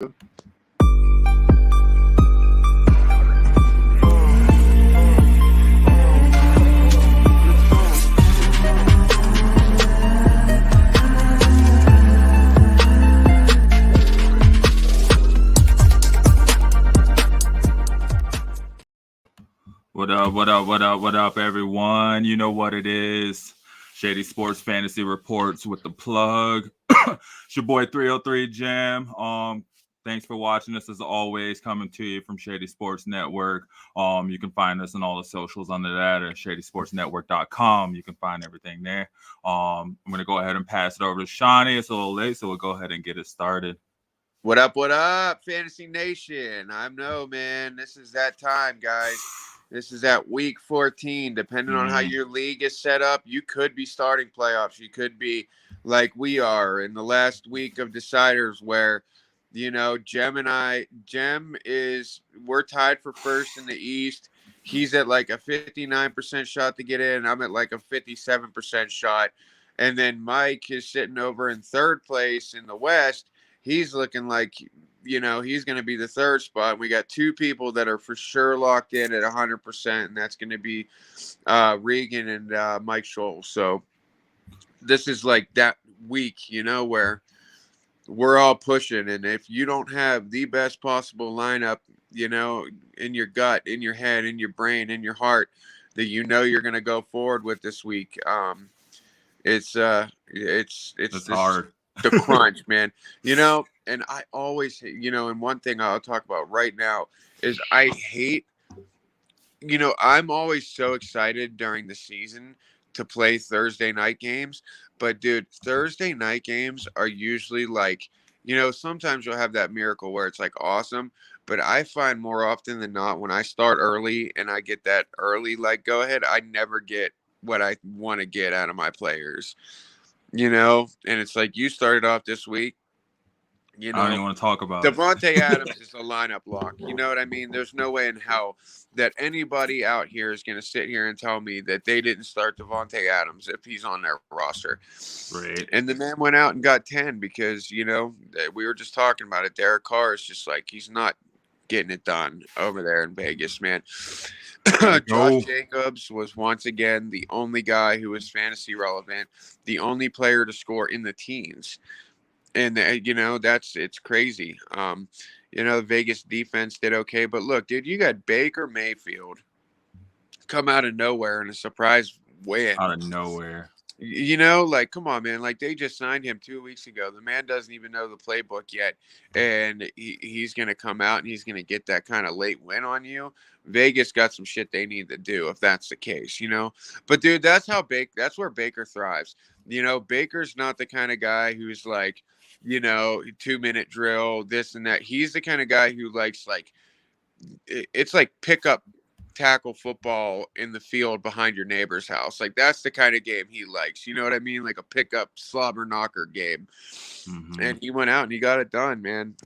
What up, everyone? You know what it is. Shady Sports Fantasy Reports with the plug. It's your boy 303 Jam. Thanks for watching us as always, coming to you from Shady Sports Network. You can find us on all the socials under that at shadysportsnetwork.com. You can find everything there. I'm gonna go ahead and pass it over to Shawnee. It's a little late, so we'll go ahead and get it started. What up, Fantasy Nation? I know, man. This is that time, guys. This is at week 14. Depending on how your league is set up, you could be starting playoffs. You could be like we are in the last week of deciders where, Jem we're tied for first in the East. He's at like a 59% shot to get in. I'm at like a 57% shot. And then Mike is sitting over in third place in the West. He's looking like, he's going to be the third spot. We got two people that are for sure locked in at 100%, and that's going to be Regan and Mike Scholl. So this is like that week, where we're all pushing. And if you don't have the best possible lineup, in your gut, in your head, in your brain, in your heart, that you're going to go forward with this week, it's hard. The crunch, man. And I always, and one thing I'll talk about right now is I hate, I'm always so excited during the season to play Thursday night games. But, dude, Thursday night games are usually like, sometimes you'll have that miracle where it's like awesome. But I find more often than not when I start early and I get that early, like, go ahead, I never get what I want to get out of my players. And it's like you started off this week. I don't even want to talk about Devontae Adams is a lineup lock. You know what I mean? There's no way in hell that anybody out here is going to sit here and tell me that they didn't start Devontae Adams if he's on their roster. Right. And the man went out and got 10 because, we were just talking about it. Derek Carr is just like, he's not getting it done over there in Vegas, man. Josh Jacobs was once again the only guy who was fantasy relevant, the only player to score in the teens. And, it's crazy. The Vegas defense did okay. But look, dude, you got Baker Mayfield come out of nowhere in a surprise win. Out of nowhere. Come on, man. Like, they just signed him 2 weeks ago. The man doesn't even know the playbook yet. And he's going to come out and he's going to get that kind of late win on you. Vegas got some shit they need to do if that's the case, But, dude, that's where Baker thrives. Baker's not the kind of guy who's like, 2-minute drill, this and that. He's the kind of guy who likes, like, it's like pickup tackle football in the field behind your neighbor's house. Like, that's the kind of game he likes. You know what I mean? Like a pickup slobber knocker game. Mm-hmm. And he went out and he got it done, man.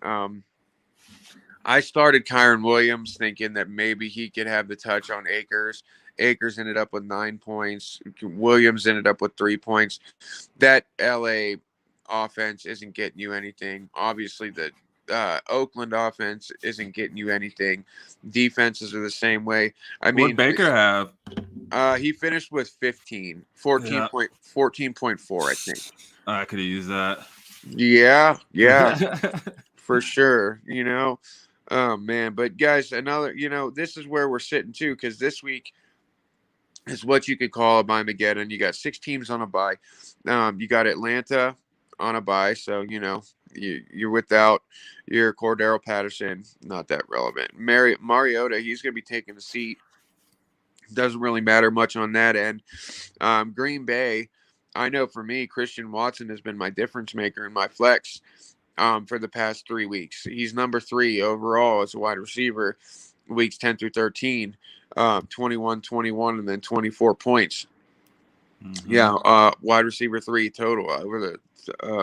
I started Kyron Williams thinking that maybe he could have the touch on Akers. Akers ended up with 9 points. Williams ended up with 3 points. That LA offense isn't getting you anything. Obviously, the Oakland offense isn't getting you anything. Defenses are the same way. I mean, what Baker have? He finished with 14.4, I think. I could have used that. Yeah, for sure. Oh man, but guys, another. This is where we're sitting too, because this week is what you could call a bye-mageddon. You got 6 teams on a bye. You got Atlanta on a bye, so you're without your Cordero Patterson, not that relevant. Mariota, he's going to be taking a seat. Doesn't really matter much on that end. Green Bay, I know for me, Christian Watson has been my difference maker in my flex for the past 3 weeks. He's number 3 overall as a wide receiver, weeks 10 through 13, 21, 21, and then 24 points. Mm-hmm. Yeah, wide receiver 3 total over the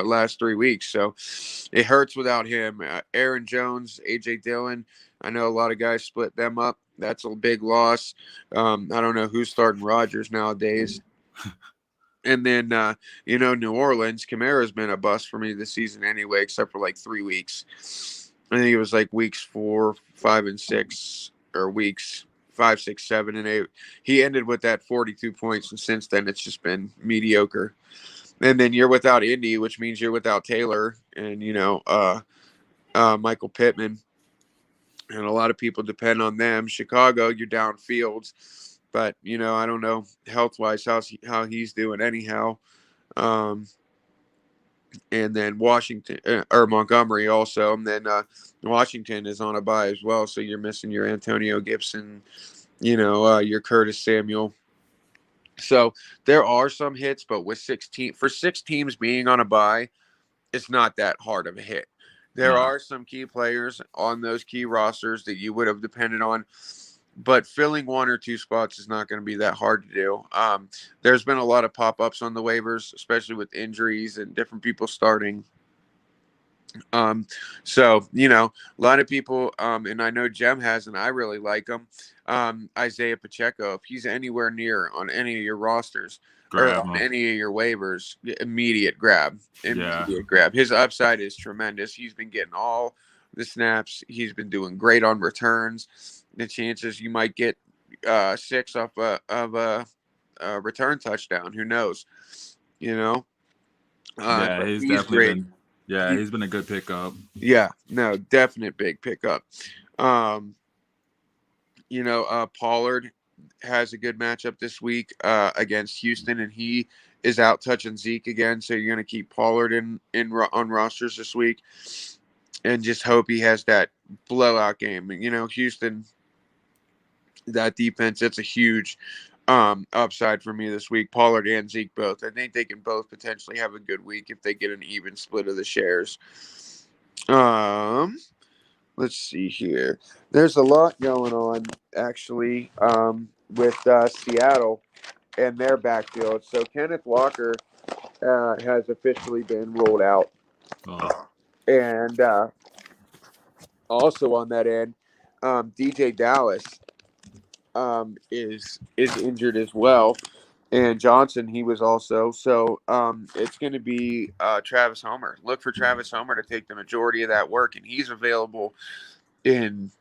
last 3 weeks. So it hurts without him. Aaron Jones, A.J. Dillon, I know a lot of guys split them up. That's a big loss. I don't know who's starting Rodgers nowadays. And then, New Orleans, Kamara's been a bust for me this season anyway, except for like 3 weeks. I think it was like weeks 4, 5, and 6, or weeks 5, 6, 7, and 8. He ended with that 42 points, and since then it's just been mediocre. And then you're without Indy, which means you're without Taylor and Michael Pittman, and a lot of people depend on them. Chicago, you're down Fields, but I don't know health wise how he's doing anyhow. Um, and then Washington or Montgomery also, and then Washington is on a bye as well. So you're missing your Antonio Gibson, your Curtis Samuel. So there are some hits, but with 16 for 6 teams being on a bye, it's not that hard of a hit. There No. are some key players on those key rosters that you would have depended on, but filling one or two spots is not going to be that hard to do. There's been a lot of pop ups on the waivers, especially with injuries and different people starting. Um, a lot of people, and I know Jem has, and I really like him. Isaiah Pacheco, if he's anywhere near on any of your rosters or Grab on him. any of your waivers, immediate grab, Yeah. immediate grab. His upside is tremendous. He's been getting all the snaps. He's been doing great on returns. The chances you might get 6 off a return touchdown, who knows? You know, Yeah, but he's he's definitely great. been. Yeah, He, he's been a good pickup. Yeah, no, definite big pickup. Um, Pollard has a good matchup this week against Houston, and he is out touching Zeke again. So you're going to keep Pollard on rosters this week, and just hope he has that blowout game. Houston, that defense, it's a huge upside for me this week. Pollard and Zeke both. I think they can both potentially have a good week if they get an even split of the shares. Um, let's see here. There's a lot going on actually with Seattle and their backfield. So Kenneth Walker has officially been ruled out, Oh, and also on that end, DJ Dallas is injured as well. And Johnson, he was also. So it's going to be Travis Homer. Look for Travis Homer to take the majority of that work, and he's available in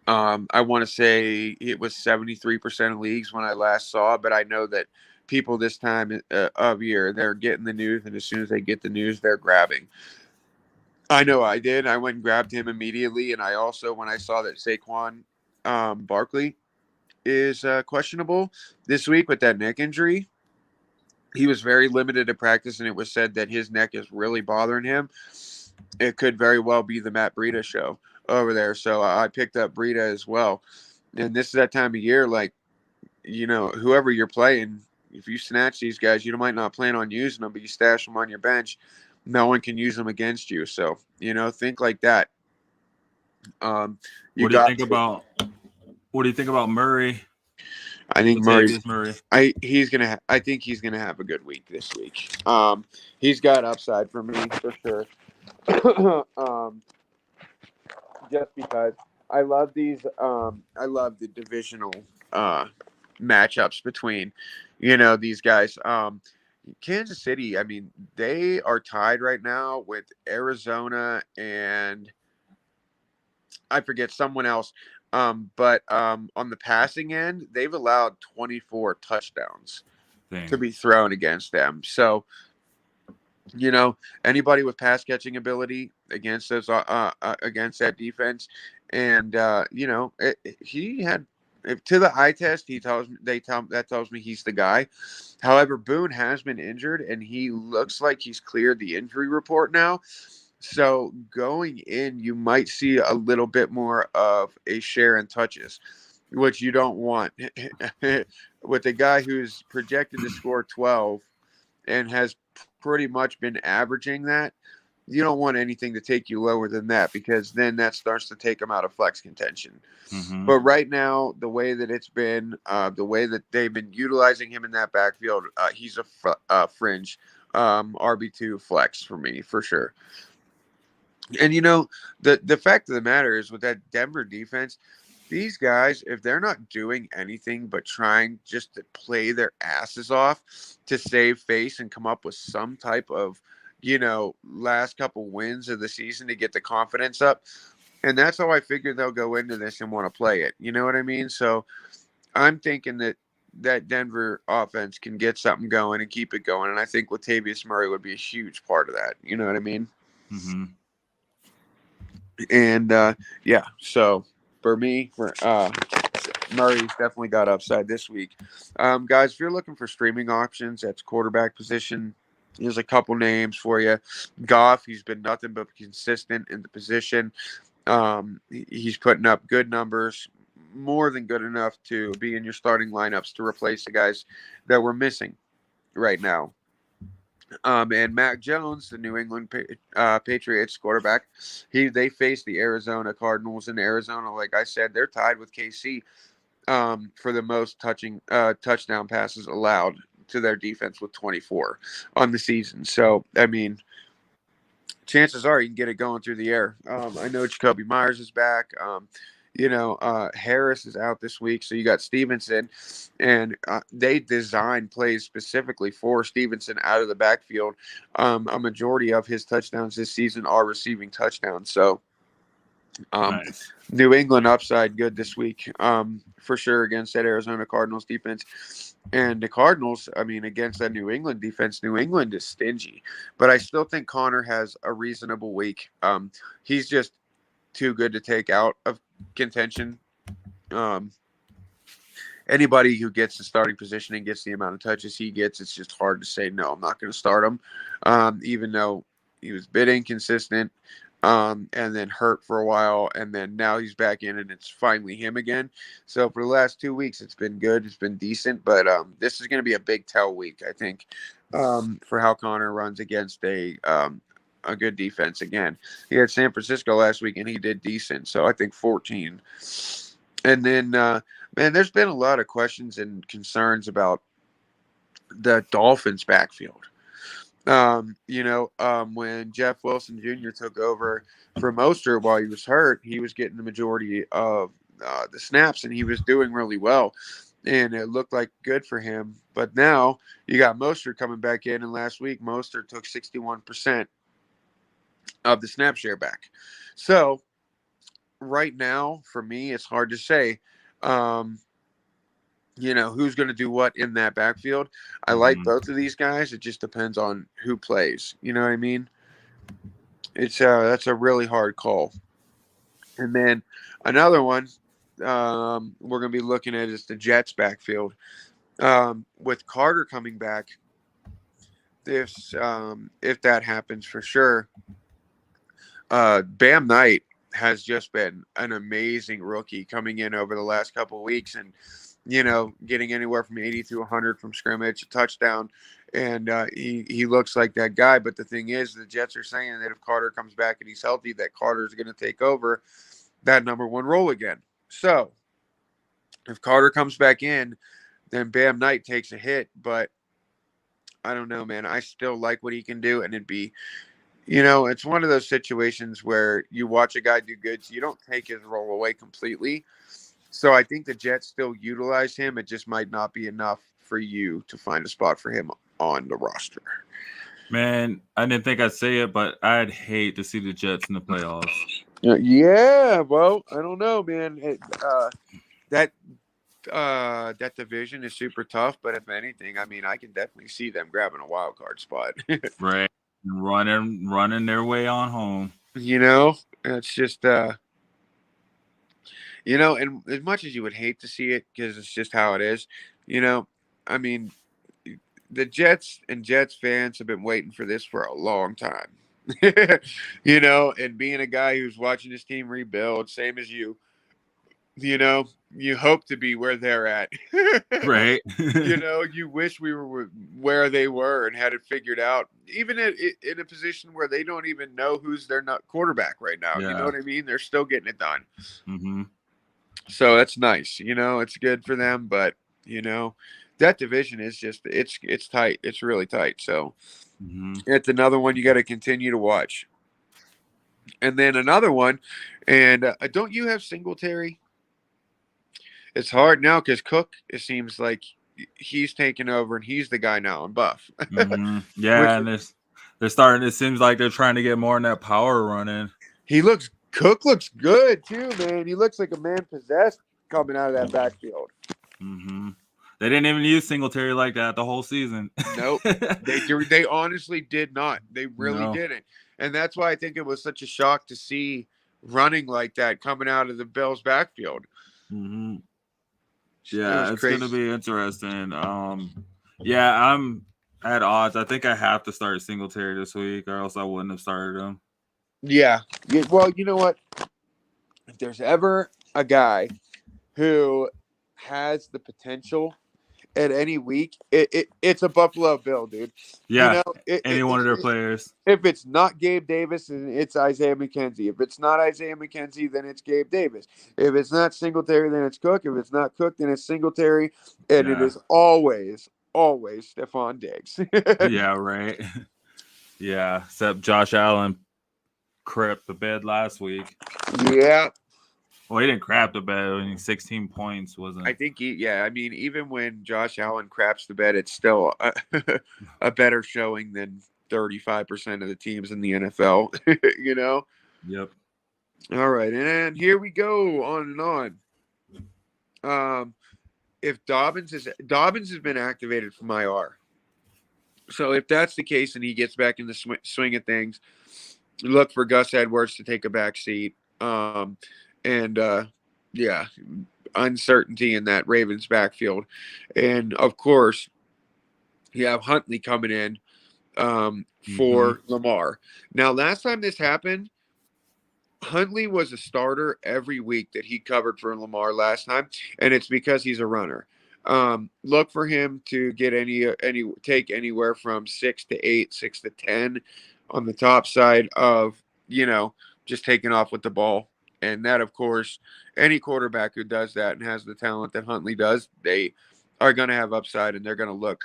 I want to say it was 73% of leagues when I last saw, but I know that people this time of year, they're getting the news, and as soon as they get the news, they're grabbing. I know I did. I went and grabbed him immediately, and I also, when I saw that Saquon Barkley is questionable this week with that neck injury, he was very limited to practice, and it was said that his neck is really bothering him. It could very well be the Matt Breida show over there. So I picked up Breida as well. And this is that time of year, like, whoever you're playing, if you snatch these guys, you might not plan on using them, but you stash them on your bench, no one can use them against you. So, think like that. You what do you got think to. about? What do you think about Murray? I think Murray's. Latavius Murray. I think he's gonna have a good week this week. He's got upside for me for sure. Just because I love these. I love the divisional matchups between, these guys. Kansas City. I mean, they are tied right now with Arizona and I forget someone else. But on the passing end, they've allowed 24 touchdowns to Thing. be thrown against them. So you know anybody with pass catching ability against those against that defense, and he had to the eye test. He tells me that tells me he's the guy. However, Boone has been injured, and he looks like he's cleared the injury report now. So going in, you might see a little bit more of a share in touches, which you don't want with a guy who's projected to score 12 and has pretty much been averaging that. You don't want anything to take you lower than that because then that starts to take them out of flex contention. Mm-hmm. But right now, the way that it's been, the way that they've been utilizing him in that backfield, he's a fringe RB2 flex for me for sure. And the fact of the matter is with that Denver defense, these guys, if they're not doing anything but trying just to play their asses off to save face and come up with some type of, last couple wins of the season to get the confidence up. And that's how I figure they'll go into this and want to play it. You know what I mean? So I'm thinking that Denver offense can get something going and keep it going. And I think Latavius Murray would be a huge part of that. You know what I mean? Mm-hmm. And yeah, so for me, Murray's definitely got upside this week. Guys, if you're looking for streaming options, that's quarterback position. There's a couple names for you. Goff, he's been nothing but consistent in the position. He's putting up good numbers, more than good enough to be in your starting lineups to replace the guys that we're missing right now. And Mac Jones, the New England Patriots quarterback, they face the Arizona Cardinals. In Arizona, like I said, they're tied with KC for the most touchdown passes allowed to their defense with 24 on the season. So, I mean, chances are you can get it going through the air. I know Jacoby Myers is back. Harris is out this week, so you got Stevenson, and they designed plays specifically for Stevenson out of the backfield. A majority of his touchdowns this season are receiving touchdowns. So, Nice. New England upside good this week, for sure against that Arizona Cardinals defense. And the Cardinals, I mean, against that New England defense, New England is stingy, but I still think Connor has a reasonable week. He's just too good to take out of contention. Um, Anybody who gets the starting position and gets the amount of touches he gets, it's just hard to say no. I'm not going to start him, even though he was a bit inconsistent, and then hurt for a while, and then now he's back in, and it's finally him again. So for the last 2 weeks, it's been good, it's been decent, but this is going to be a big tell week, I think, for how Connor runs against a good defense again. He had San Francisco last week, and he did decent. So I think 14. And then, man, there's been a lot of questions and concerns about the Dolphins' backfield. When Jeff Wilson Jr. took over for Mostert while he was hurt, he was getting the majority of the snaps, and he was doing really well. And it looked like good for him. But now you got Mostert coming back in, and last week Mostert took 61% of the snap share back. So right now, for me, it's hard to say. Um, who's going to do what in that backfield. I like Mm-hmm. both of these guys. It just depends on who plays. You know what I mean? It's that's a really hard call. And then another one we're going to be looking at is the Jets backfield. With Carter coming back, if that happens for sure, Bam Knight has just been an amazing rookie coming in over the last couple of weeks, and getting anywhere from 80 to 100 from scrimmage, a touchdown, and he looks like that guy. But the thing is, the Jets are saying that if Carter comes back and he's healthy, that Carter's going to take over that number one role again. So if Carter comes back in, then Bam Knight takes a hit. But I don't know, man. I still like what he can do, and it'd be, it's one of those situations where you watch a guy do good, so you don't take his role away completely. So I think the Jets still utilize him. It just might not be enough for you to find a spot for him on the roster. Man, I didn't think I'd say it, but I'd hate to see the Jets in the playoffs. Yeah, well, I don't know, man. That division is super tough, but if anything, I mean, I can definitely see them grabbing a wild card spot. Right. Running their way on home. It's just and as much as you would hate to see it because it's just how it is, I mean, the Jets and Jets fans have been waiting for this for a long time. And being a guy who's watching his team rebuild, same as you hope to be where they're at. Right. You wish we were where they were and had it figured out, even in a position where they don't even know who's their quarterback right now. You know Yeah. what I mean? They're still getting it done. Mm-hmm. So that's nice. It's good for them, but that division is just it's tight. It's really tight. So Mm-hmm. it's another one you got to continue to watch. And then another one, and don't you have Singletary? It's hard now because Cook, it seems like he's taken over and he's the guy now on Buff, Mm-hmm. which Yeah, and They're starting. It seems like they're trying to get more in that power running. Cook looks good too, man. He looks like a man possessed coming out of that backfield. Mm-hmm. They didn't even use Singletary like that the whole season. Nope. They honestly did not. They really No. didn't. And that's why I think it was such a shock to see running like that coming out of the Bills backfield. Mm-hmm. It was Yeah, it's gonna crazy. be interesting. Yeah, I'm at odds. I think I have to start Singletary this week, or else I wouldn't have started him. Yeah. Well, you know what? If there's ever a guy who has the potential at any week, it's a Buffalo Bill, dude. You Yeah, know, any one of their players. if it's not Gabe Davis, then it's Isaiah McKenzie. If it's not Isaiah McKenzie, then it's Gabe Davis. If it's not Singletary, then it's Cook. If it's not Cook, then it's Singletary. And it Yeah, is always, always Stephon Diggs. yeah, right. Yeah, except Josh Allen crapped the bed last week. Yeah. Well, he didn't crap the bed. I mean, 16 points wasn't. I think I mean, even when Josh Allen craps the bed, it's still a better showing than 35% of the teams in the NFL, you know? Yep. All right. And here we go on and on. If Dobbins has been activated from IR. So if that's the case and he gets back in the swing of things, look for Gus Edwards to take a back seat. And yeah, uncertainty in that Ravens backfield. And of course, you have Huntley coming in Mm-hmm. for Lamar. Now, last time this happened, Huntley was a starter every week that he covered for Lamar last time, and it's because he's a runner. Look for him to get any take anywhere from 6 to 8, 6 to 10 on the top side of just taking off with the ball, and that of course any quarterback who does that and has the talent that Huntley does, they are going to have upside and they're going to look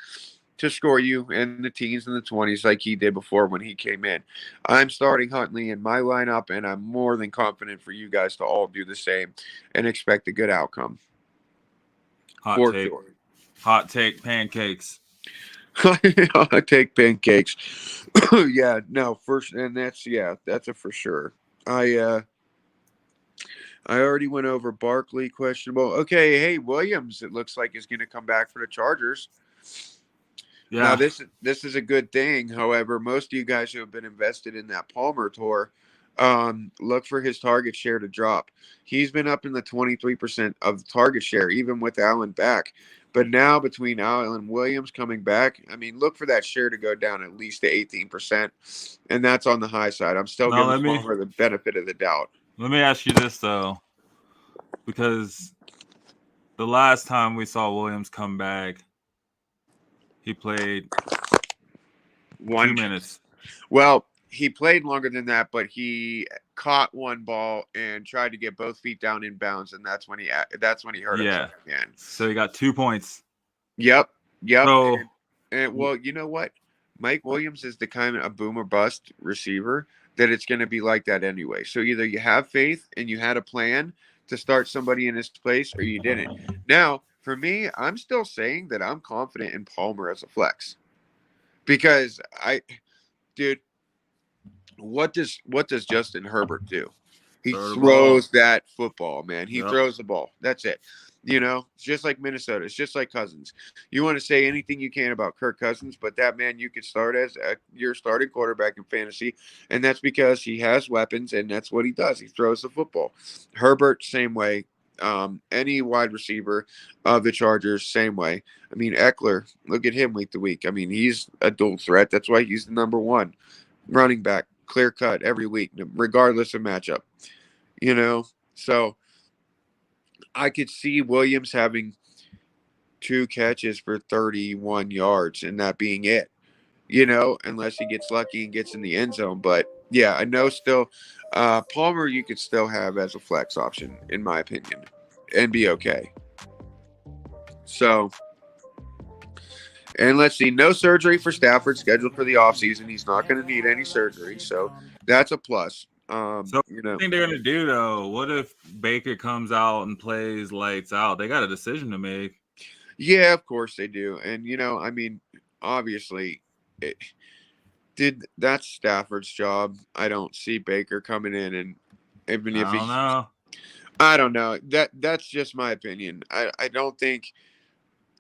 to score you in the teens and the 20s like he did before when he came in. I'm starting Huntley in my lineup, and I'm more than confident for you guys to all do the same and expect a good outcome. Hot For take. sure. Hot take pancakes. I take pancakes. Yeah, no, first, and that's a for sure. I already went over Barkley questionable. Okay, hey, Williams, it looks like is going to come back for the Chargers. Now Yeah. this is a good thing. However, most of you guys who have been invested in that Palmer tour, look for his target share to drop. He's been up in the 23% of the target share, even with Allen back. But now between Allen Williams coming back, I mean, look for that share to go down at least to 18%, and that's on the high side. I'm still Now giving Palmer the benefit of the doubt. let me ask you this though, because the last time we saw Williams come back, he played One 2 minutes. Well, he played longer than that, but he caught one ball and tried to get both feet down in bounds, and that's when he hurt Yeah. himself again. So he got 2 points. Yep, yep. So And well, you know what? Mike Williams is the kind of a boom or bust receiver that it's going to be like that anyway. So either you have faith and you had a plan to start somebody in his place, or you didn't. Now, for me, I'm still saying that I'm confident in Palmer as a flex because dude, what does Justin Herbert do? He throw the ball. throws that football, man. He Yep. throws the ball. That's it. It's just like Minnesota. It's just like Cousins. You want to say anything you can about Kirk Cousins, but that man you could start as your starting quarterback in fantasy, and that's because he has weapons, and that's what he does. He throws the football. Herbert, same way. Any wide receiver of the Chargers, same way. I mean, Eckler, look at him week to week. I mean, he's a dual threat. That's why he's the number one running back, clear cut every week, regardless of matchup. So I could see Williams having 2 catches for 31 yards and that being it, unless he gets lucky and gets in the end zone. But yeah, I know still Palmer you could still have as a flex option, in my opinion, and be okay. So, and let's see, no surgery for Stafford scheduled for the offseason. He's not going to need any surgery. So that's a plus. So what do you think they're gonna do though? What if Baker comes out and plays lights out? They got a decision to make. Yeah, of course they do. And, I mean, obviously, Dude, that's Stafford's job. I don't see Baker coming in, and even if I he, don't know. I don't know. That's just my opinion. I don't think,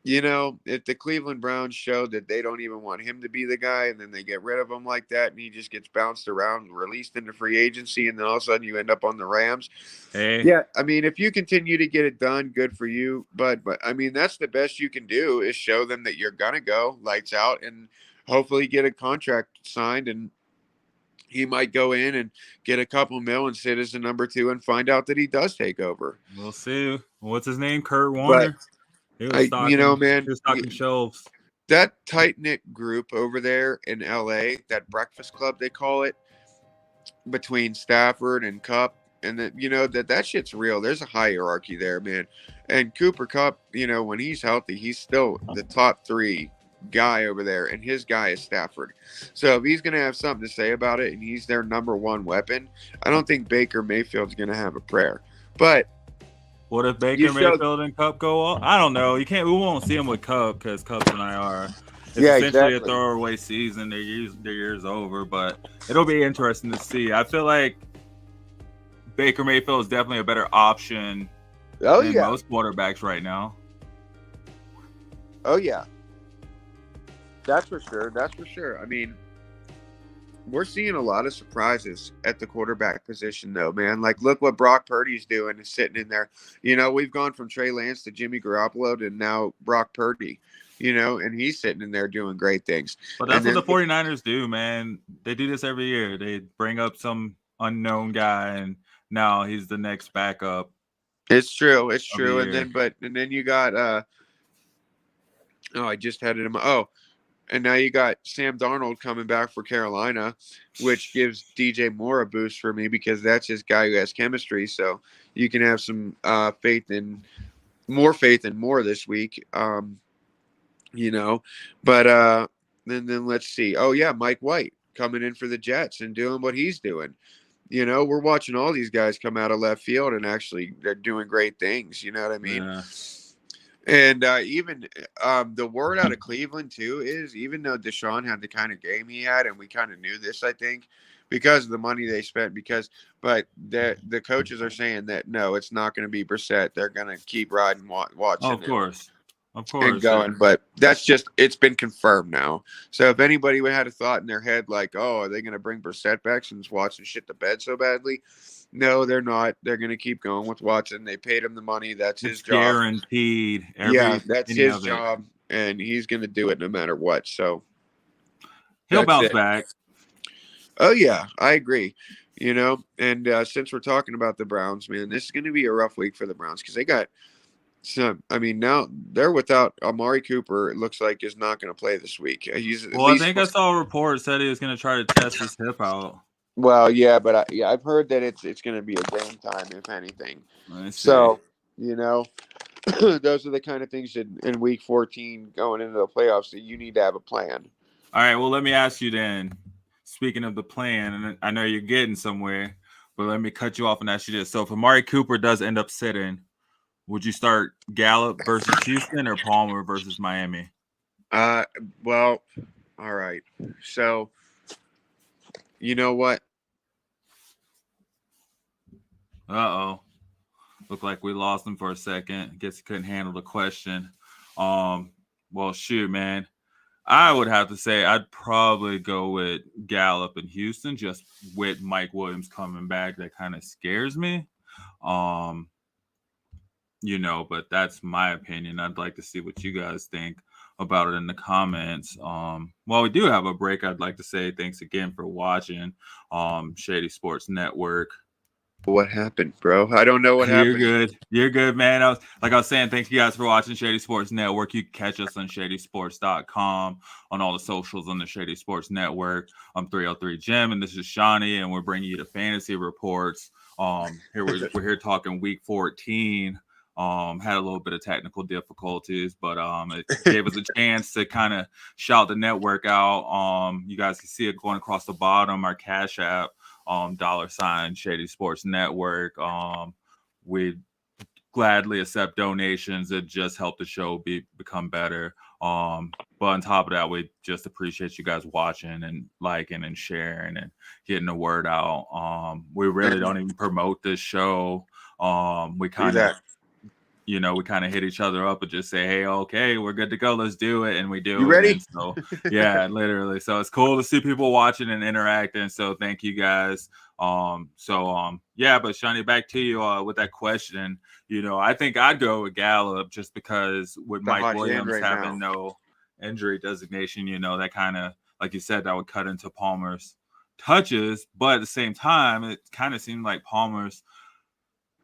if the Cleveland Browns showed that they don't even want him to be the guy, and then they get rid of him like that, and he just gets bounced around, released into free agency, and then all of a sudden you end up on the Rams. Hey, Yeah, I mean, if you continue to get it done, good for you. But I mean, that's the best you can do is show them that you're gonna go lights out, and hopefully get a contract signed, and he might go in and get a couple mil and sit as the number 2 and find out that he does take over. we'll see. What's his name? Kurt But Warner. He was man, stocking shelves. that tight knit group over there in LA, that Breakfast Club they call it, between Stafford and Cup, and that that shit's real. There's a hierarchy there, man. And Cooper Cup, when he's healthy, he's still the top 3 guy over there, and his guy is Stafford. So if he's gonna have something to say about it, and he's their number 1 weapon, I don't think Baker Mayfield's gonna have a prayer. But What if Baker Mayfield and Cup go off? I don't know. We won't see him with Cup because Cup's an IR. It's essentially a throwaway season. Their year's over, but it'll be interesting to see. I feel like Baker Mayfield is definitely a better option than most quarterbacks right now. Oh yeah, that's for sure. That's for sure. I mean, we're seeing a lot of surprises at the quarterback position, though, man. Like, look what Brock Purdy's doing, is sitting in there. We've gone from Trey Lance to Jimmy Garoppolo to now Brock Purdy, and he's sitting in there doing great things. But that's what the 49ers do, man. They do this every year. They bring up some unknown guy, and now he's the next backup. It's true. It's true. And then you got, I just had it in my, and now you got Sam Darnold coming back for Carolina, which gives DJ Moore a boost for me because that's his guy who has chemistry. So you can have some faith in Moore this week. But then let's see. Oh yeah, Mike White coming in for the Jets and doing what he's doing. We're watching all these guys come out of left field and actually they're doing great things. You know what I mean? Yeah. And even the word out of Cleveland, too, is even though Deshaun had the kind of game he had, and we kind of knew this, I think, because of the money they spent, but the coaches are saying that, no, it's not going to be Brissett. They're going to keep riding, watching. Of course. And going. But that's it's been confirmed now. So if anybody had a thought in their head like, oh, are they going to bring Brissett back since Watson shit the bed so badly? No, they're not. They're going to keep going with Watson. They paid him the money. That's his job. Guaranteed. That's his job, and he's going to do it no matter what. So he'll bounce back. Oh, yeah, I agree. And since we're talking about the Browns, man, this is going to be a rough week for the Browns because they got some. I mean, now they're without Amari Cooper. It looks like is not going to play this week. I think I saw a report said he was going to try to test his hip out. Well, yeah, but I've heard that it's going to be a game time, if anything. So, those are the kind of things in week 14 going into the playoffs that you need to have a plan. All right, well, let me ask you then. Speaking of the plan, and I know you're getting somewhere, but let me cut you off and ask you this. So if Amari Cooper does end up sitting, would you start Gallup versus Houston or Palmer versus Miami? Well, all right. So, you know what? Uh-oh. Looked like we lost him for a second. Guess he couldn't handle the question. Well, shoot, man. I would have to say I'd probably go with Gallup in Houston, just with Mike Williams coming back. That kind of scares me. But that's my opinion. I'd like to see what you guys think about it in the comments. While we do have a break, I'd like to say thanks again for watching Shady Sports Network. What happened, bro? I don't know what happened. You're good, man. I was saying, thank you guys for watching Shady Sports Network. You can catch us on shadysports.com, on all the socials on the Shady Sports Network. I'm 303 Jim, and this is Seany, and we're bringing you the fantasy reports. Here we're here talking week 14. Had a little bit of technical difficulties, but it gave us a chance to kind of shout the network out. You guys can see it going across the bottom, our Cash App. $sign Shady Sports Network. We gladly accept donations. It just helped the show become better. But on top of that, we just appreciate you guys watching and liking and sharing and getting the word out. We really don't even promote this show. We Do kind of, that. we kind of hit each other up and just say, hey, okay, we're good to go. Let's do it. And we You do it. ready? And so, yeah, literally. So it's cool to see people watching and interacting. So thank you guys. Yeah, but Shani, back to you with that question. I think I'd go with Gallup just because with The Mike hot hand Williams right having now. no injury designation, that kind of, like you said, that would cut into Palmer's touches. But at the same time, it kind of seemed like Palmer's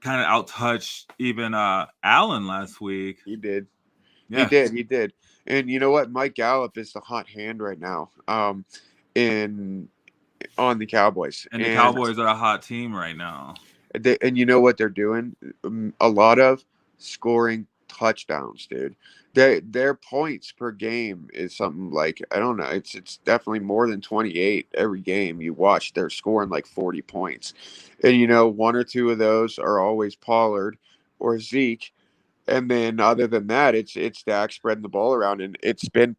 kind of outtouched even Allen last week. He did. He Yeah. did. He did. And you know what? Mike Gallup is the hot hand right now. In on the Cowboys, And the Cowboys are a hot team right now. and you know what they're doing? A lot of scoring touchdowns, dude. Their points per game is something like, I don't know. It's definitely more than 28 every game you watch. They're scoring like 40 points, and one or two of those are always Pollard or Zeke. And then other than that, it's Dak spreading the ball around, and it's been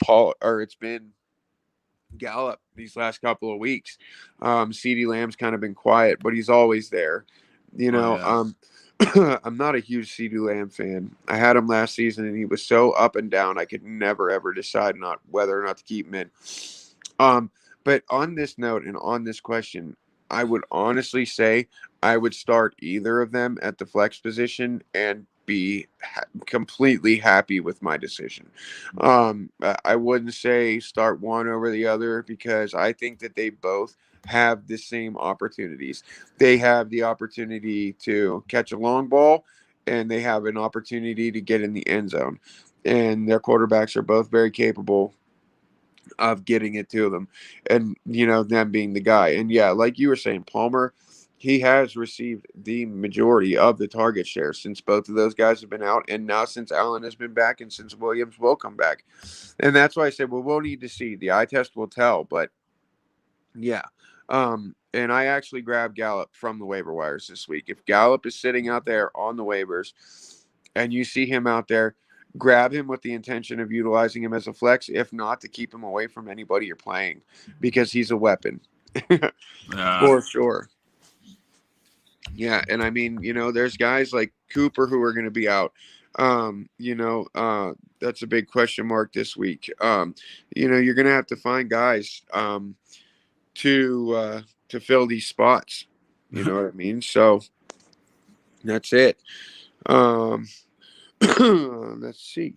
Gallup these last couple of weeks. CeeDee Lamb's kind of been quiet, but he's always there. You Oh know, yeah. um, I'm not a huge CeeDee Lamb fan. I had him last season, and he was so up and down. I could never ever decide not whether or not to keep him in. Um, but on this note and on this question, I would honestly say I would start either of them at the flex position and be completely happy with my decision. I wouldn't say start one over the other because I think that they both have the same opportunities. They have the opportunity to catch a long ball, and they have an opportunity to get in the end zone. And their quarterbacks are both very capable of getting it to them, and them being the guy. And yeah, like you were saying, Palmer, he has received the majority of the target share since both of those guys have been out, and now since Allen has been back, and since Williams will come back. And that's why I said, well, we'll need to see. The eye test will tell. But yeah. And I actually grabbed Gallup from the waiver wires this week. If Gallup is sitting out there on the waivers and you see him out there, grab him with the intention of utilizing him as a flex, if not to keep him away from anybody you're playing, because he's a weapon. Yeah. For sure. Yeah, and I mean, there's guys like Cooper who are going to be out. That's a big question mark this week. You're going to have to find guys to fill these spots. You know what I mean? So that's it. Um, let's see.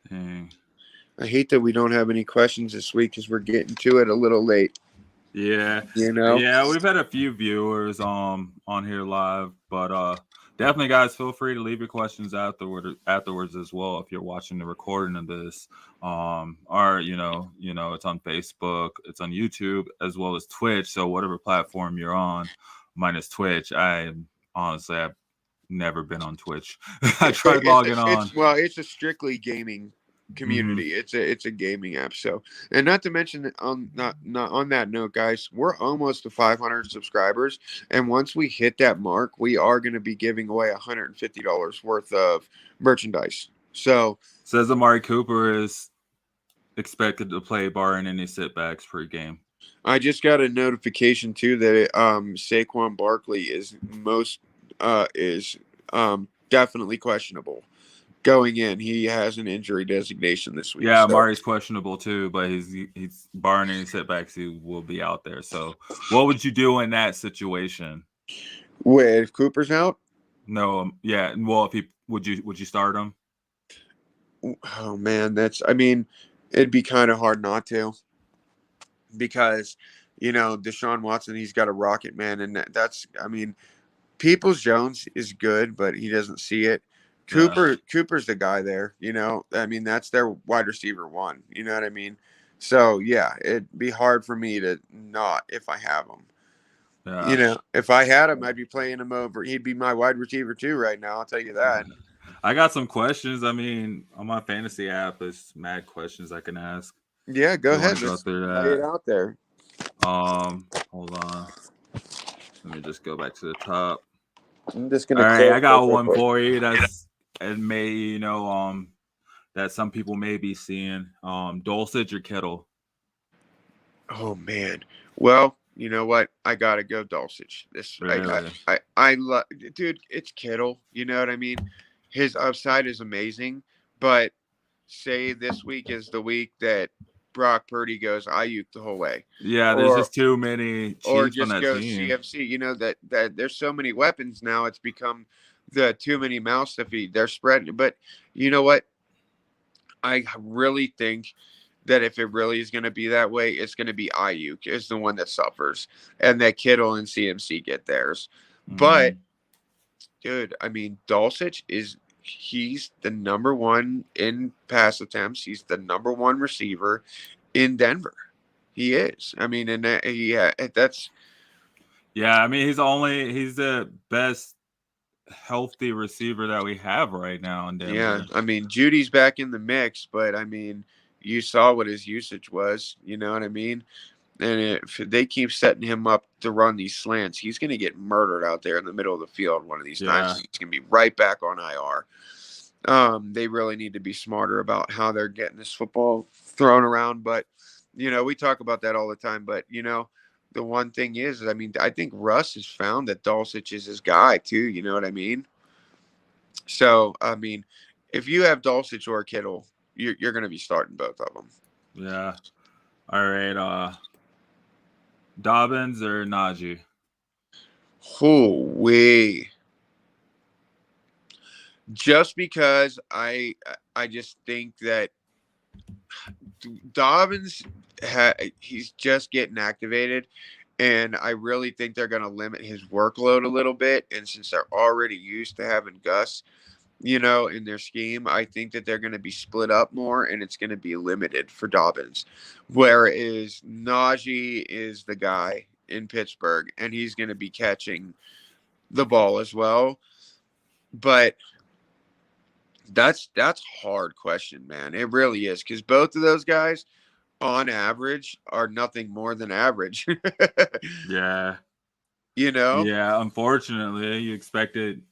Dang. I hate that we don't have any questions this week because we're getting to it a little late. Yeah. You know? Yeah, we've had a few viewers on here live, but definitely guys feel free to leave your questions afterwards as well if you're watching the recording of this. Or it's on Facebook, it's on YouTube as well as Twitch. So whatever platform you're on, minus Twitch. I've never been on Twitch. I tried logging on. It's a strictly gaming Hmm. community. It's a gaming app. So, and not to mention that on not on that note, guys, we're almost to 500 subscribers, and once we hit that mark, we are going to be giving away $150 worth of merchandise. So, Says Amari Cooper is expected to play barring any setbacks pre-game. I just got a notification too that Saquon Barkley is definitely questionable going in. He has an injury designation this week. Yeah, So Amari's questionable too, but he's barring any setbacks, he will be out there. So, what would you do in that situation? wait, if Cooper's out, No, yeah. Well, if he would you start him? oh man, I mean, it'd be kind of hard not to, because Deshaun Watson, he's got a rocket, man, and I mean, Peoples Jones is good, but he doesn't see it. Yeah, Cooper's the guy there. I mean, that's their wide receiver one. You know what I mean? So yeah, it'd be hard for me to not if I have him. yeah. If I had him, I'd be playing him over. He'd be my wide receiver too right now. I'll tell you that. I got some questions. I mean, on my fantasy app, there's mad questions I can ask. Yeah, go You want ahead. to go Let's through lay it that? out there. Hold on. Let me just go back to the top. I'm just All gonna right, close I got this real one quick. for you. That's it may that some people may be seeing. Dulcich or Kittle. Oh man. Well, you know what? I gotta go Dulcich. This Really? I love, dude. It's Kittle. You know what I mean? His upside is amazing, but say this week is the week that Brock Purdy goes Ayuk the whole way, Yeah, there's or just too many or Chiefs on just that goes team. CFC. You know that there's so many weapons now. It's become the too many mouths to feed. They're spreading, but you know what? I really think that if it really is going to be that way, it's going to be Ayuk is the one that suffers, and that Kittle and CMC get theirs. But Mm, dude, I mean, Dulcich he's the number one in pass attempts. He's the number one receiver in Denver. He is. I mean, and that's yeah, I mean he's the best healthy receiver that we have right now in yeah. Denver. I mean, Judy's back in the mix, but I mean, you saw what his usage was. You know what I mean? And if they keep setting him up to run these slants, he's going to get murdered out there in the middle of the field one of these times. Yeah. He's going to be right back on IR. They really need to be smarter about how they're getting this football thrown around. But, we talk about that all the time. But, the one thing is, I mean, I think Russ has found that Dulcich is his guy, too. You know what I mean? So, I mean, if you have Dulcich or Kittle, you're going to be starting both of them. Yeah. All right. Dobbins or Najee? We just because I just think that Dobbins he's just getting activated, and I really think they're going to limit his workload a little bit. And since they're already used to having Gus, in their scheme, I think that they're going to be split up more, and it's going to be limited for Dobbins. Whereas Najee is the guy in Pittsburgh, and he's going to be catching the ball as well. But that's hard question, man. It really is, because both of those guys, on average, are nothing more than average. Yeah. you know, Yeah. Unfortunately, you expected,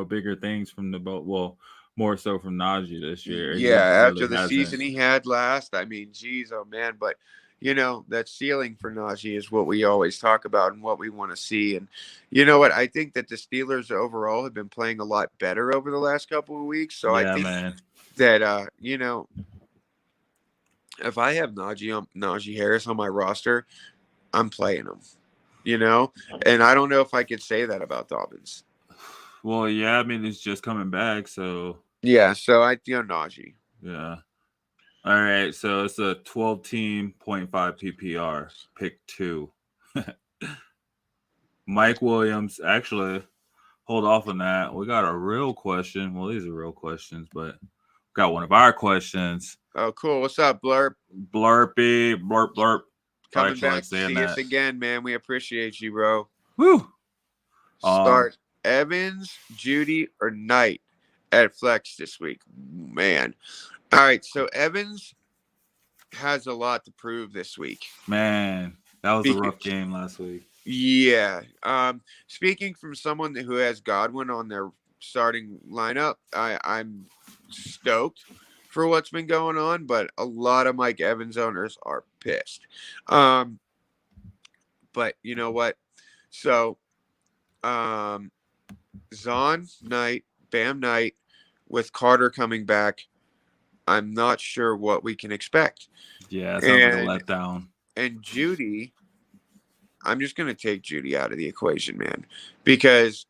bigger things from the boat. Well, more so from Najee this year. He just yeah. After really the hasn't. season he had last, I mean, geez, oh man. But that ceiling for Najee is what we always talk about and what we want to see. And you know what? I think that the Steelers overall have been playing a lot better over the last couple of weeks. So I Yeah, think man. that if I have Najee Harris on my roster, I'm playing him. And I don't know if I could say that about Dobbins. Well, yeah. I mean, he's just coming back, so Yeah, so I Najee. yeah. All right. So it's a 12 team 0.5 PPR. Pick two. Mike Williams. Actually, hold off on that. We got a real question. Well, these are real questions, but we got one of our questions. Oh, cool. What's up, Blurp? Blurpy, blurp, blurp. I Coming actually like back to saying see us that. again, man. We appreciate you, bro. Woo. Start Evans, Judy, or Knight at flex this week. Man. All right, so Evans has a lot to prove this week. Man, that was a rough game last week. Yeah. Speaking from someone who has Godwin on their starting lineup, I'm stoked for what's been going on, but a lot of Mike Evans owners are pissed. But you know what? So, Zahn Knight, Bam Knight, with Carter coming back, I'm not sure what we can expect. Yeah, it sounds like a And letdown. and Judy, I'm just gonna take Judy out of the equation, man, because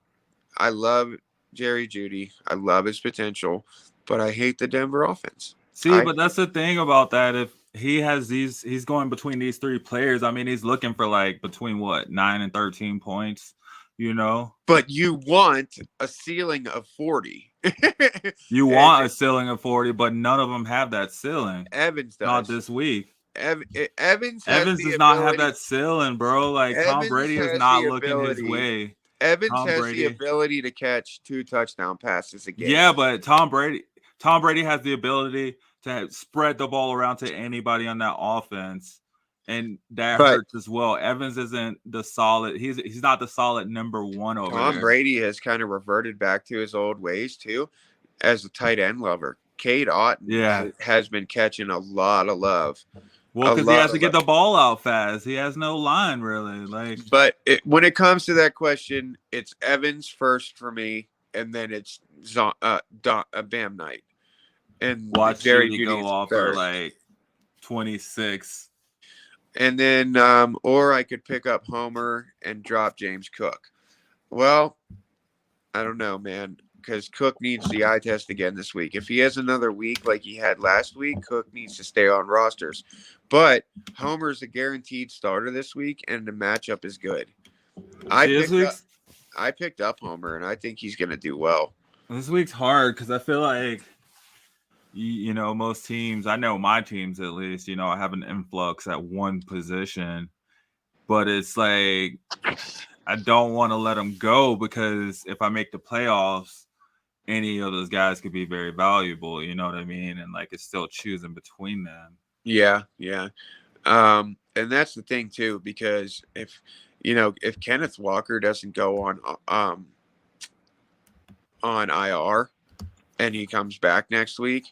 I love Jerry Judy. I love his potential, but I hate the Denver offense. See, but that's the thing about that. If he has he's going between these three players. I mean, he's looking for like between 9 and 13 points, But you want a ceiling of 40. You And want a ceiling of 40, but none of them have that ceiling. Evans Not does. this week. Evans has Evans the does not have ability. that ceiling, bro. Like Tom Evans Brady is has not the looking his ability. way. Evans Tom has the Brady. ability to catch 2 touchdown passes a game. Yeah, but Tom Brady has the ability to spread the ball around to anybody on that offense And that But hurts as well. Evans isn't the solid. He's not the solid number one over Tom there. Brady has kind of reverted back to his old ways too, as a tight end lover. Cade Otton Yeah. has been catching a lot of love. Well, A because he lot has to of get love. the ball out fast. He has no line really. Like, But when it comes to that question, it's Evans first for me, and then it's Bam Knight, and watch Jerry Shady go Judy's off for third. like 26. And then, or I could pick up Homer and drop James Cook. Well, I don't know, man, because Cook needs the eye test again this week. If he has another week like he had last week, Cook needs to stay on rosters. But Homer's a guaranteed starter this week, and the matchup is good. I See, this picked up week's I picked up Homer, and I think he's going to do well. this week's hard because I feel like most teams. I know my teams at least. I have an influx at one position, but it's like I don't want to let them go because if I make the playoffs, any of those guys could be very valuable. You know what I mean? And like it's still choosing between them. Yeah, yeah. And that's the thing too, because if Kenneth Walker doesn't go on IR and he comes back next week,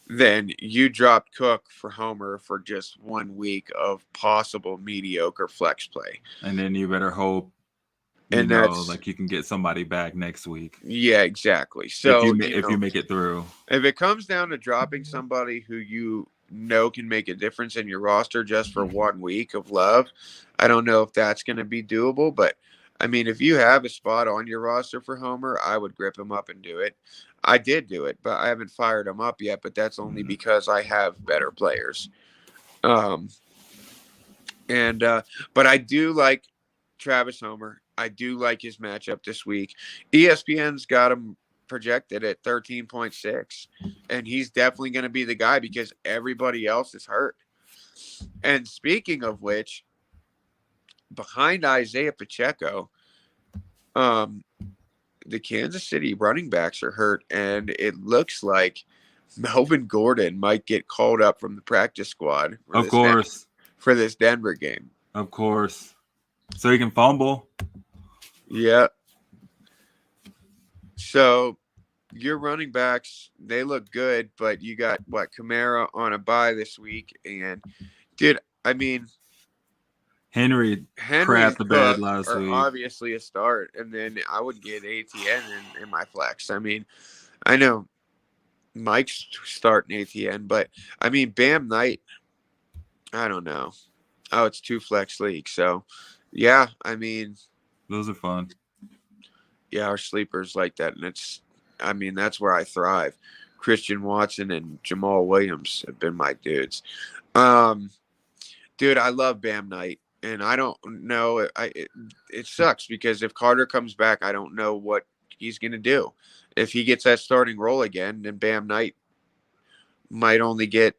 then you dropped Cook for Homer for just 1 week of possible mediocre flex play. And then you better hope, And that's like you can get somebody back next week yeah, exactly. if So, you make it through. if it comes down to dropping somebody who you know can make a difference in your roster just for 1 week of love, I don't know if that's going to be doable. But I mean, if you have a spot on your roster for Homer, I would grip him up and do it. I did do it, but I haven't fired him up yet. But that's only because I have better players. Um, and but I do like Travis Homer. I do like his matchup this week. ESPN's got him projected at 13.6, and he's definitely going to be the guy because everybody else is hurt. And speaking of which, behind Isaiah Pacheco, the Kansas City running backs are hurt, and it looks like Melvin Gordon might get called up from the practice squad Of course. for this Denver game. Of course. So he can fumble. Yeah. So your running backs, they look good, but you got Kamara on a bye this week, and dude, I mean Henry Henry crapped and the bed Cook last are week. obviously a start, and then I would get ATN in my flex. I mean, I know Mike's starting ATN, but I mean Bam Knight, I don't know. Oh, it's 2 flex leagues, so yeah, I mean, Those are fun. yeah, our sleepers like that, and that's where I thrive. Christian Watson and Jamal Williams have been my dudes. Dude, I love Bam Knight, and I don't know. It sucks because if Carter comes back, I don't know what he's gonna do. If he gets that starting role again, then Bam Knight might only get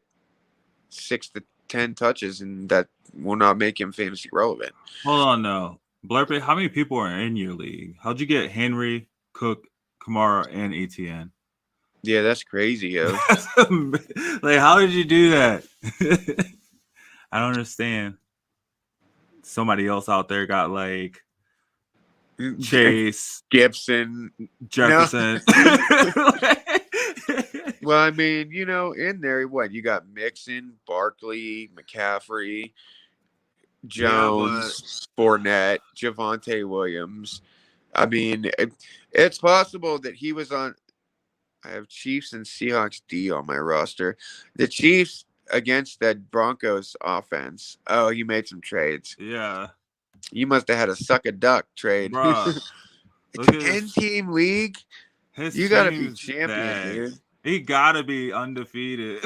6 to 10 touches, and that will not make him fantasy relevant. Hold on, no. Blurpy, how many people are in your league? How'd you get Henry, Cook, Kamara, and ATN? Yeah, that's crazy, yo. Like, how did you do that? I don't understand. Somebody else out there got like Chase, Gibson, Jefferson. No. Well, I mean, in there, you got Mixon, Barkley, McCaffrey, Jones, Fournette, Javonte Williams. I mean, it's possible that he was on. I have Chiefs and Seahawks D on my roster. The Chiefs against that Broncos offense. Oh, you made some trades. Yeah. You must have had a suck a duck trade. Bruh. It's a 10-team league. You got to be champion, bad. dude. He got to be undefeated.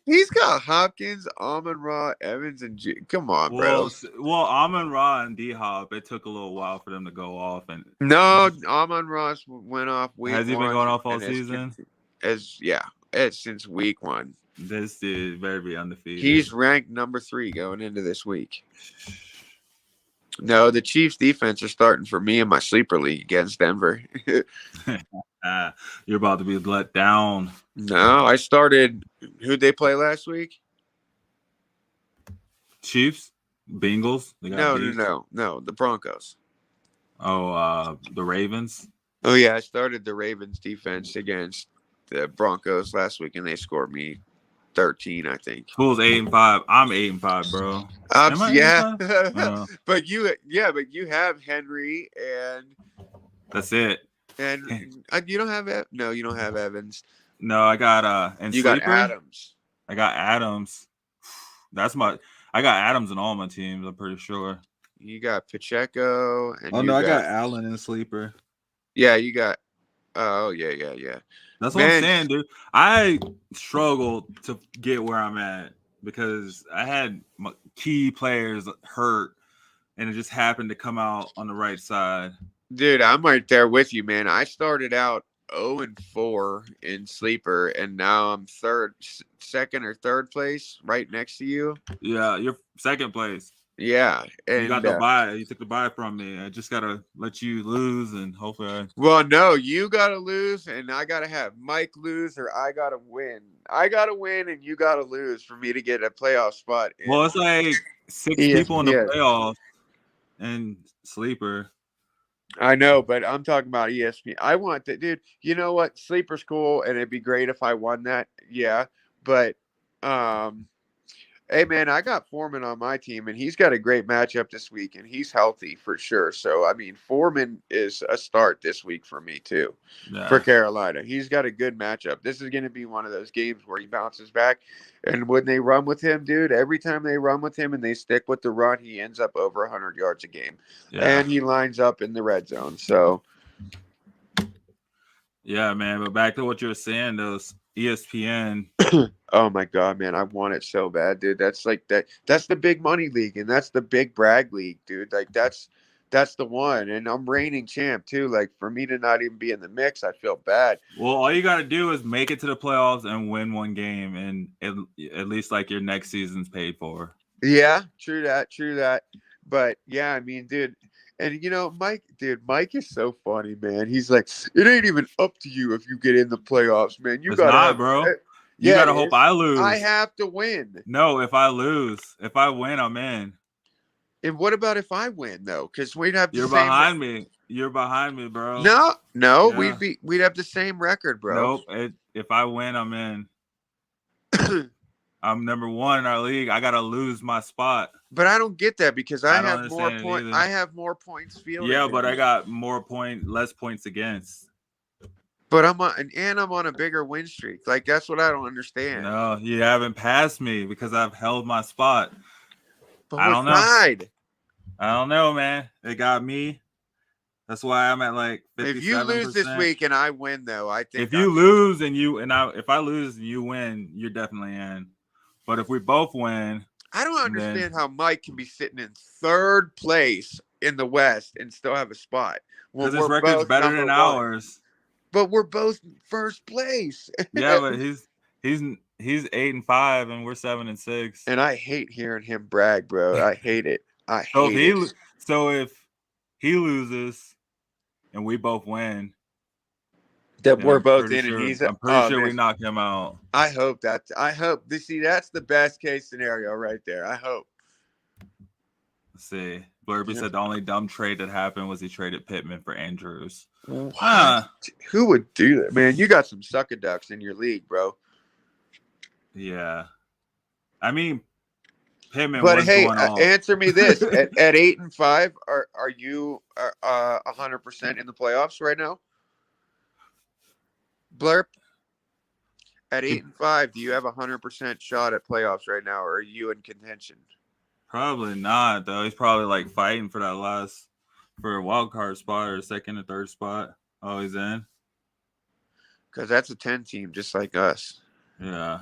He's got Hopkins, Amon-Ra, Evans, and come on, bro. Well, Amon-Ra and D-Hop, it took a little while for them to go off. And no, Amon-Ra went off week 1. Has he been going off all season? It's since week 1. This dude better be undefeated. He's ranked number 3 going into this week. No, the Chiefs defense are starting for me in my sleeper league against Denver. You're about to be let down. No, I started. Who'd they play last week? Chiefs, Bengals. They got beat. No. The Broncos. Oh, the Ravens. Oh yeah, I started the Ravens defense against the Broncos last week, and they scored me 13, I think. Fool's 8-5. I'm 8-5, bro. Am I Yeah, 8-5? but you have Henry That's it. and you don't have no, you don't have Evans. No, I got and you Sleeper. got Adams. I got Adams. I got Adams in all my teams, I'm pretty sure. You got Pacheco and I got Allen in Sleeper. Yeah, you got yeah. That's what I'm saying, dude. I struggled to get where I'm at because I had key players hurt, and it just happened to come out on the right side. Dude, I'm right there with you, man. I started out 0-4 in Sleeper, and now I'm second or third place, right next to you. Yeah, you're second place. Yeah, and you got the bye. You took the bye from me. I just gotta let you lose, and hopefully. Well, no, you gotta lose, and I gotta have Mike lose, or I gotta win. I gotta win, and you gotta lose for me to get a playoff spot. Well, it's like 6 people in the playoffs and Sleeper. I know, but I'm talking about ESPN. I want that, dude. You know what? Sleeper's cool, and it'd be great if I won that. Yeah, but hey, man, I got Foreman on my team, and he's got a great matchup this week, and he's healthy for sure. So, I mean, Foreman is a start this week for me, too, for Carolina. He's got a good matchup. This is going to be one of those games where he bounces back. And when they run with him, dude, every time they run with him and they stick with the run, he ends up over 100 yards a game. Yeah. And he lines up in the red zone. So, yeah, man. But back to what you were saying, those ESPN. Oh my God, man, I want it so bad, dude. That's like that. That's the big money league, and that's the big brag league, dude. Like that's the one, and I'm reigning champ too. Like for me to not even be in the mix, I feel bad. Well, all you got to do is make it to the playoffs and win one game, and at least like your next season's paid for. Yeah, true that. But yeah, I mean, dude. And, you know, Mike is so funny, man. He's like, it ain't even up to you if you get in the playoffs, man. You got to, bro. You got to hope I lose. I have to win. No, if I lose. If I win, I'm in. And what about if I win, though? Because we'd have the You're same behind me. You're behind me, bro. No, yeah. we'd have the same record, bro. Nope. If I win, I'm in. I'm number 1 in our league. I got to lose my spot. But I don't get that because I have more points. I have more points fielding. Yeah, but I got less points against. But I'm on a bigger win streak. Like that's what I don't understand. No, you haven't passed me because I've held my spot. But I don't know. I don't know, man. They got me. That's why I'm at like 57%. If you lose this week and I win, though, I think if you lose and if I lose and you win, you're definitely in. But if we both win. I don't understand how Mike can be sitting in third place in the West and still have a spot. Because his record's better than ours. But we're both first place. Yeah, but he's 8-5 and we're 7-6. And I hate hearing him brag, bro. I hate it. So if he loses and we both win. That we're both in, and I'm pretty sure we knock him out. I hope. See, that's the best case scenario right there. I hope. Let's see. Blurby said the only dumb trade that happened was he traded Pittman for Andrews. What? Who would do that, man? You got some sucker ducks in your league, bro. Yeah. I mean, Pittman. But hey, answer me this: at 8-5, are you 100% in the playoffs right now? Blurp, at 8-5, do you have 100% shot at playoffs right now, or are you in contention? Probably not, though. He's probably like fighting for that for a wild card spot or second or third spot. Oh, he's in. Because that's a 10 team, just like us. Yeah.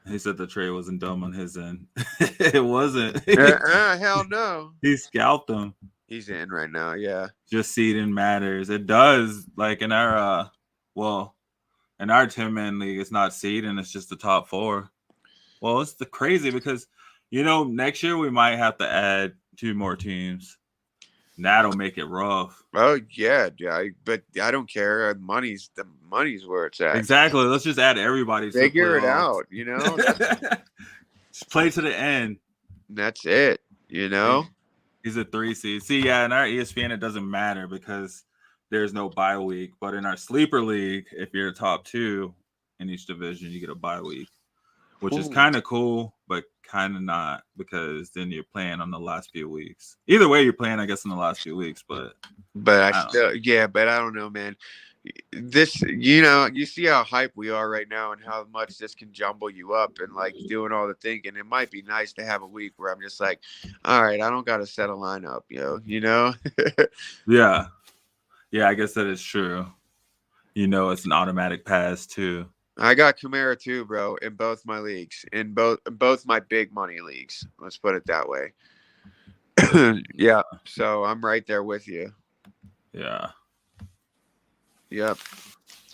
He said the trade wasn't dumb on his end. It wasn't. Hell no. He scalped him. He's in right now, yeah. Just seeding matters. It does. Like in our in our 10-man league, it's not seeding, it's just the top 4. Well, it's crazy because, next year we might have to add 2 more teams. And that'll make it rough. Oh, yeah, but I don't care. The money's where it's at. Exactly. Let's just add everybody. Figure it out, Just play to the end. that's it. You know. He's a 3 seed. See, yeah, in our ESPN it doesn't matter because there's no bye week. But in our sleeper league, if you're a top 2 in each division, you get a bye week, which is Ooh. kind of cool, but kind of not because then you're playing on the last few weeks. Either way, you're playing, I guess, in the last few weeks. But But I I don't know. still, yeah, but I don't know, man. This, you know, you see how hype we are right now and how much this can jumble you up and like doing all the thinking. It might be nice to have a week where I'm just like, all right, I don't got to set a lineup, you know? Yeah, yeah, I guess that is true. It's an automatic pass too. I got Kamara too, bro, in both my leagues, in both my big money leagues. Let's put it that way. Yeah, so I'm right there with you. Yeah. Yep.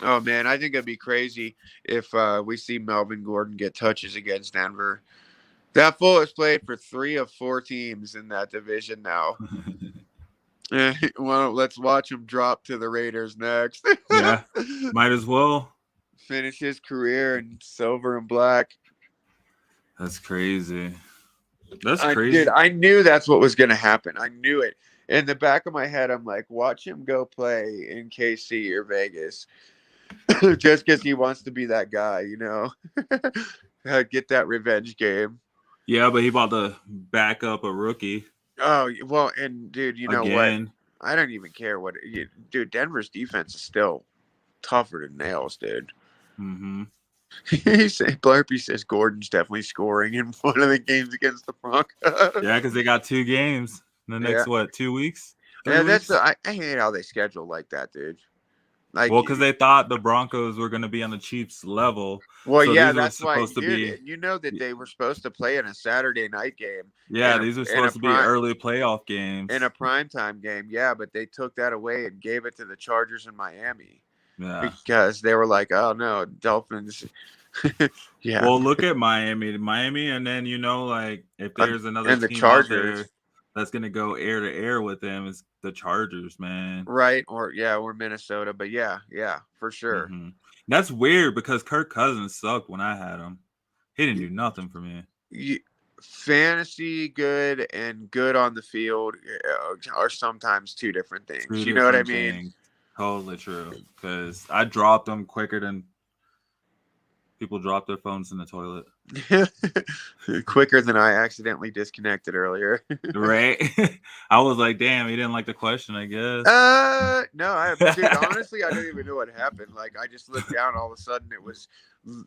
Oh man, I think it'd be crazy if we see Melvin Gordon get touches against Denver. That fool has played for 3 of 4 teams in that division now. Well, let's watch him drop to the Raiders next. Yeah, might as well. Finish his career in silver and black. That's crazy. That's I did. crazy. I knew that's what was going to happen. I knew it. In the back of my head, I'm like, watch him go play in KC or Vegas, just because he wants to be that guy, get that revenge game. Yeah, but he about to back up a rookie Oh well, and dude, you know what? again. I don't even care dude. Denver's defense is still tougher than nails, dude. Mm-hmm. Blarpy says Gordon's definitely scoring in one of the games against the Broncos. Yeah, because they got 2 games in the Yeah, next 2 weeks, 3 yeah. weeks. I hate how they schedule like that, dude. Like, Well, because they thought the Broncos were going to be on the Chiefs level, well, so yeah, these were that's why, supposed to dude. be. You know that they were supposed to play in a Saturday night game Yeah, and a these were and a supposed to be prime early playoff in games. a primetime game. Yeah, but they took that away and gave it to the Chargers in Miami Yeah. because they were like, oh no, Dolphins. Yeah, Well, look at Miami, and then like if there's another and the team out Chargers. there that's gonna go air to air with them, it's the Chargers, man. Right, or Minnesota, but yeah, for sure. Hmm. That's weird because Kirk Cousins sucked when I had him. He didn't do nothing for me. You, fantasy good and good on the field are sometimes two different things. Two You know what I different mean? things. Totally true. Because I dropped them quicker than people drop their phones in the toilet. Quicker than I accidentally disconnected earlier. Right? I was like, damn, he didn't like the question, I guess. No, dude, honestly, I don't even know what happened. Like, I just looked down, all of a sudden, it was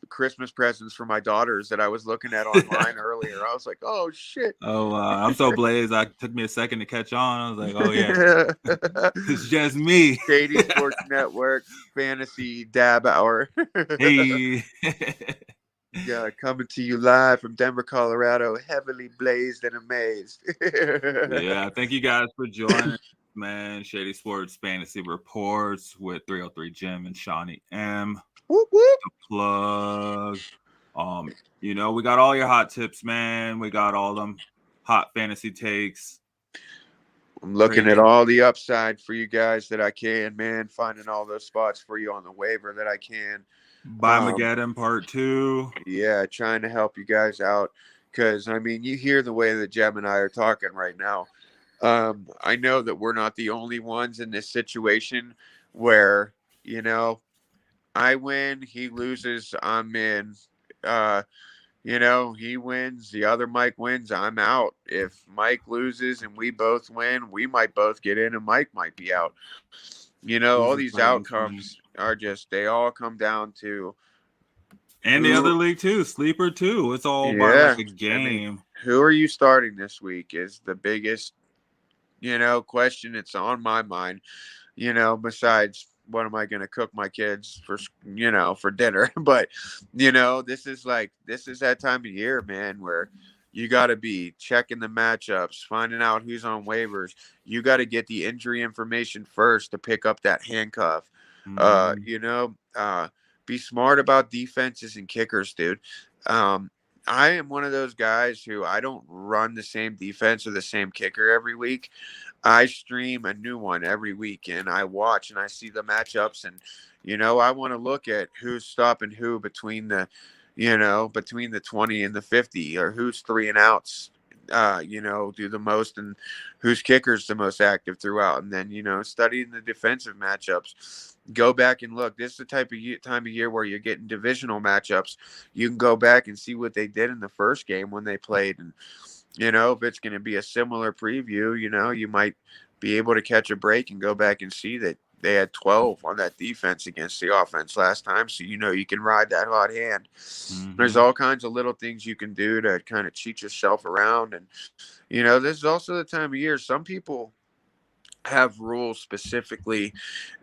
Christmas presents for my daughters that I was looking at online earlier. I was like, oh shit. Oh, I'm so blazed. I took me a second to catch on. I was like, oh yeah, it's just me. Shady Sports Network Fantasy Dab Hour. Hey. Yeah, coming to you live from Denver, Colorado, heavily blazed and amazed. Yeah, thank you guys for joining, man. Shady Sports Fantasy Reports with 303 Jim and Seany M. Whoop, whoop. Plug. We got all your hot tips, man. We got all them hot fantasy takes. I'm looking at all the upside for you guys that I can, man. Finding all those spots for you on the waiver that I can. Mageddon Part 2. Yeah, trying to help you guys out. Because, I mean, you hear the way that Jem and I are talking right now. I know that we're not the only ones in this situation where, I win, he loses, I'm in. He wins, the other Mike wins, I'm out. If Mike loses and we both win, we might both get in and Mike might be out. All these outcomes are they all come down to. And the other league too, Sleeper too. It's all by like a game. I mean, who are you starting this week is the biggest, question. It's on my mind, besides what am I going to cook my kids for dinner? But, this is that time of year, man, where you got to be checking the matchups, finding out who's on waivers. You got to get the injury information first to pick up that handcuff. Be smart about defenses and kickers, dude. I am one of those guys who I don't run the same defense or the same kicker every week. I stream a new one every week and I watch and I see the matchups and, I want to look at who's stopping who between the 20 and the 50 or who's 3 and outs do the most, and whose kicker's the most active throughout. And then, studying the defensive matchups. Go back and look. This is the type of time of year where you're getting divisional matchups. You can go back and see what they did in the first game when they played. And, if it's going to be a similar preview, you might be able to catch a break and go back and see that they had 12 on that defense against the offense last time. So, you can ride that hot hand. There's all kinds of little things you can do to kind of cheat yourself around. And, this is also the time of year. Some people have rules specifically.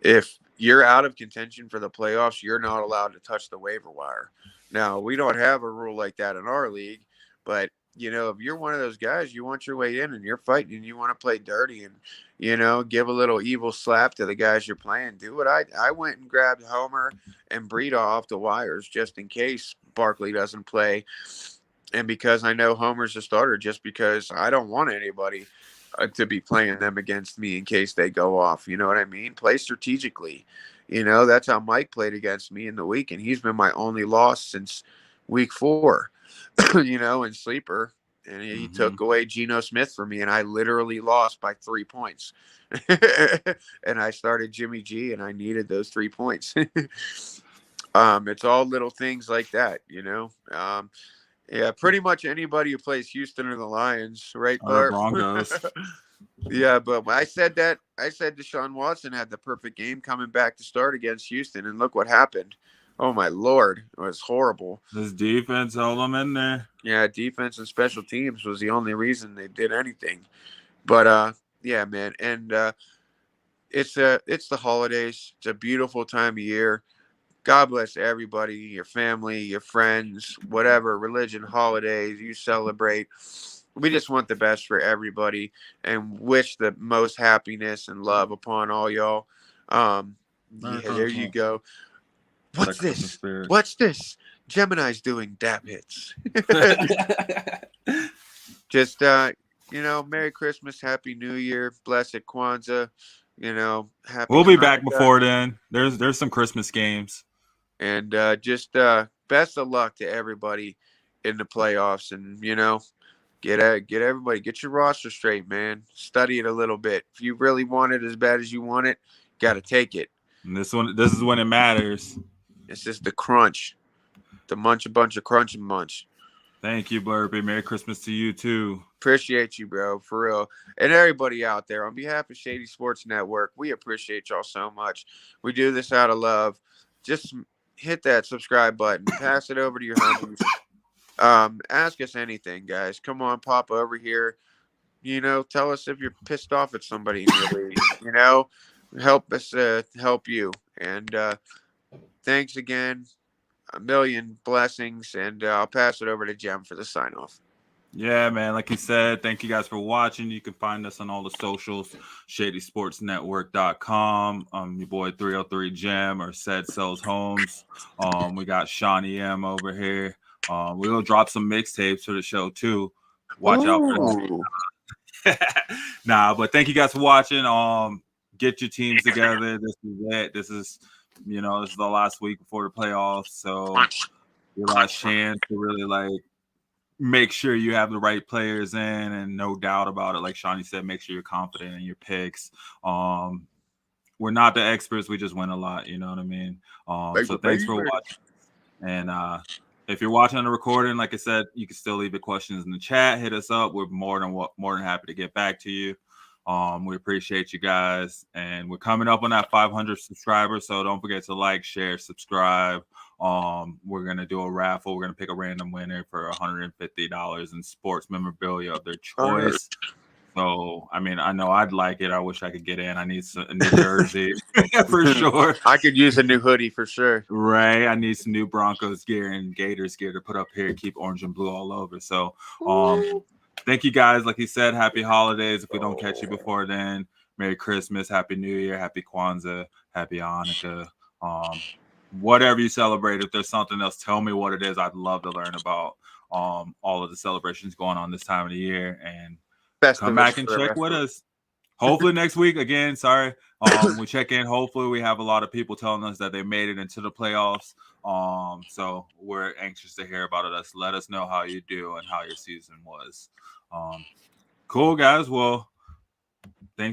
If you're out of contention for the playoffs, you're not allowed to touch the waiver wire. Now, we don't have a rule like that in our league, but if you're one of those guys, you want your way in and you're fighting and you want to play dirty and, give a little evil slap to the guys you're playing, do what I went and grabbed Homer and Breida off the wires just in case Barkley doesn't play. And because I know Homer's a starter, just because I don't want anybody to be playing them against me in case they go off. You know what I mean? Play strategically. That's how Mike played against me in the week, and he's been my only loss since week 4, in sleeper. And he took away Geno Smith from me, and I literally lost by 3 points. And I started Jimmy G, and I needed those 3 points. It's all little things like that, Yeah, pretty much anybody who plays Houston or the Lions, right, Or the Bart? Broncos. Yeah, but I said Deshaun Watson had the perfect game coming back to start against Houston, and look what happened. Oh, my Lord. It was horrible. This defense held them in there. Yeah, defense and special teams was the only reason they did anything. But, yeah, man, and it's the holidays. It's a beautiful time of year. God bless everybody, your family, your friends, whatever religion, holidays you celebrate. We just want the best for everybody and wish the most happiness and love upon all y'all. Yeah, there you go. What's this? What's this? Gemini's doing dab hits. Just, Merry Christmas, Happy New Year, Blessed Kwanzaa, Happy We'll be Hanukkah. back before then. There's some Christmas games. And just best of luck to everybody in the playoffs. And, get everybody, get your roster straight, man. Study it a little bit. If you really want it as bad as you want it, got to take it. And this is when it matters. It's just the crunch. The munch a bunch of crunch and munch. Thank you, Burpee. Merry Christmas to you, too. Appreciate you, bro, for real. And everybody out there, on behalf of Shady Sports Network, we appreciate y'all so much. We do this out of love. Just hit that subscribe button. Pass it over to your homies. Ask us anything, guys. Come on, pop over here. Tell us if you're pissed off at somebody in your league. Help us help you. And thanks again. A million blessings. And I'll pass it over to Jem for the sign off. Yeah, man. Like you said, thank you guys for watching. You can find us on all the socials, shadysportsnetwork.com. Your boy 303 Jem or Said Sells Homes. We got Seany M over here. We'll drop some mixtapes for the show too. Watch out for that. But thank you guys for watching. Get your teams together. This is it. This is the last week before the playoffs. So your last chance to really make sure you have the right players in, and no doubt about it. Like Seany said, make sure you're confident in your picks. We're not the experts. We just win a lot. You know what I mean? So thanks for watching. And if you're watching on the recording, like I said, you can still leave the questions in the chat. Hit us up. We're more than happy to get back to you. We appreciate you guys. And we're coming up on that 500 subscribers. So don't forget to like, share, subscribe. We're going to do a raffle. We're going to pick a random winner for $150 in sports memorabilia of their choice. So, I know I'd like it. I wish I could get in. I need a new jersey for sure. I could use a new hoodie for sure. Right. I need some new Broncos gear and Gators gear to put up here. Keep orange and blue all over. So, thank you guys. Like he said, happy holidays. If we don't catch you before then, Merry Christmas, Happy New Year, Happy Kwanzaa, Happy Hanukkah. Whatever you celebrate. If there's something else, tell me what it is. I'd love to learn about all of the celebrations going on this time of the year, and come back and check with us. hopefully next week again. Sorry, we check in. Hopefully, we have a lot of people telling us that they made it into the playoffs. So we're anxious to hear about it. Let us know how you do and how your season was. Cool, guys. Well,